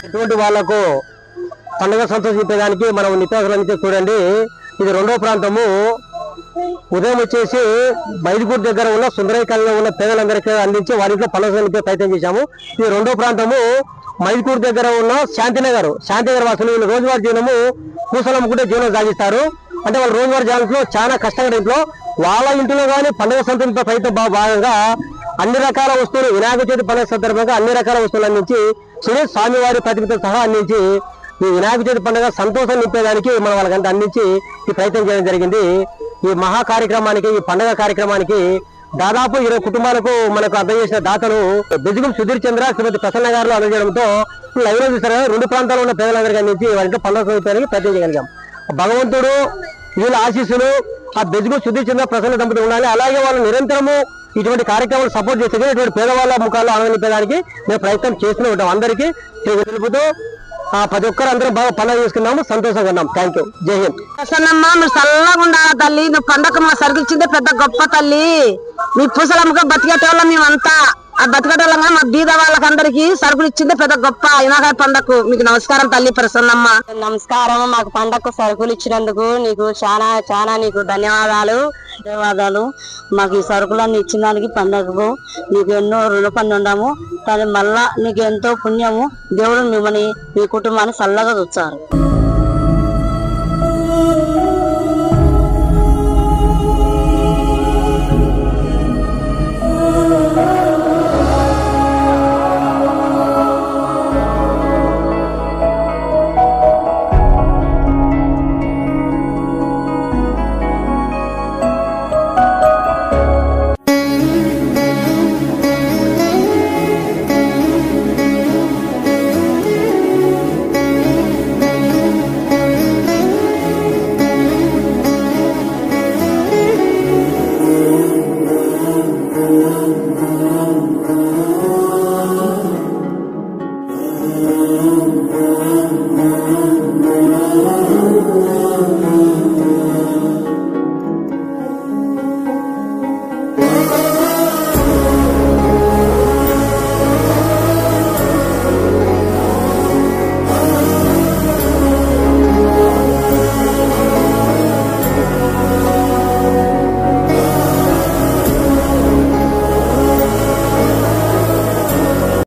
ఇటువంటి వాళ్లకు పండుగ సంతోషించడానికి మనం నిత్యావసరాలు చూడండి. ఇది రెండో ప్రాంతము. ఉదయం వచ్చేసి బైదుగూరు దగ్గర ఉన్న సుందరయ్య కాలనీలో ఉన్న పేదలందరికీ అందించి వారికి పండుగ ప్రయత్నం చేశాము. ఇది రెండో ప్రాంతము. మైదుకూరు దగ్గర ఉన్న శాంతినగర్ వాసులు వీళ్ళు రోజువారీ జీవనము పూసలమ్ముకుంటే జీవనం సాగిస్తారు. అంటే వాళ్ళ రోజువారీ జీవనంలో చాలా కష్టంగా ఇంట్లో వాళ్ళ ఇంట్లో కానీ పండుగ సంతోషంతో ప్రయత్నం భాగంగా అన్ని రకాల వస్తువులు వినాయక చవితి పండుగ సందర్భంగా అన్ని రకాల వస్తువులు అందించి స్వామివారి ప్రతిమతో సహా అందించి ఈ వినాయక చవితి పండుగ సంతోషం నింపేదానికి మనం వాళ్ళకంతా అందించి ఈ ప్రయత్నం చేయడం జరిగింది. ఈ మహా కార్యక్రమానికి ఈ పండుగ కార్యక్రమానికి దాదాపు 20 కుటుంబాలకు మనకు అందజేసిన దాతలు బెజుగుం సుధీర్ చంద్ర శ్రీమతి ప్రసన్న గారు అందజేయడంతో లైవ్ లో చూసారు. 2 ప్రాంతాల్లో ఉన్న పేదలందరికీ అందించి వారికి పండుగ సమీపానికి ప్రయత్నం చేయగలిగాం. భగవంతుడు వీళ్ళ ఆశీస్సులు ఆ బెజుగుం సుధీర్ చంద్ర ప్రసన్న దంపతులు ఉండాలి. అలాగే వాళ్ళు నిరంతరము ఇటువంటి కార్యక్రమాలు సపోర్ట్ చేస్తే ఇటువంటి పేదవాళ్ళ ముఖాల్లో ఆనందించడానికి మేము ప్రయత్నం చేస్తూనే ఉంటాం. అందరికీ తెలుపుతూ ప్రతి ఒక్కరు అందరం బాగా పండుగ చేసుకున్నాము, సంతోషంగా ఉన్నాం. Thank you. జై హింద్. ప్రసన్నమ్మ నువ్వు చల్లగా ఉండాలి తల్లి. నువ్వు పండగ మా సరికిచ్చిందే పెద్ద గొప్ప తల్లి. నీ పూసలమ్మగా బతికేటోళ్ళం మేమంతా. ఆ బతికేటోళ్ళంగా మా బీద వాళ్ళకి అందరికి సరుకులు ఇచ్చిందే పెద్ద గొప్ప వినాయక పండగకు. మీకు నమస్కారం తల్లి ప్రసన్నమ్మ. నమస్కారం. మాకు పండగకు సరుకులు ఇచ్చినందుకు నీకు చాలా నీకు ధన్యవాదాలు. మాకు ఈ సరుకులన్నీ ఇచ్చిన దానికి పండగకు నీకు ఎన్నో రుణపడి ఉన్నాము. కానీ మళ్ళా నీకు ఎంతో పుణ్యము. దేవుడు మిమ్మల్ని మీ కుటుంబాన్ని చల్లగా చూస్తారు.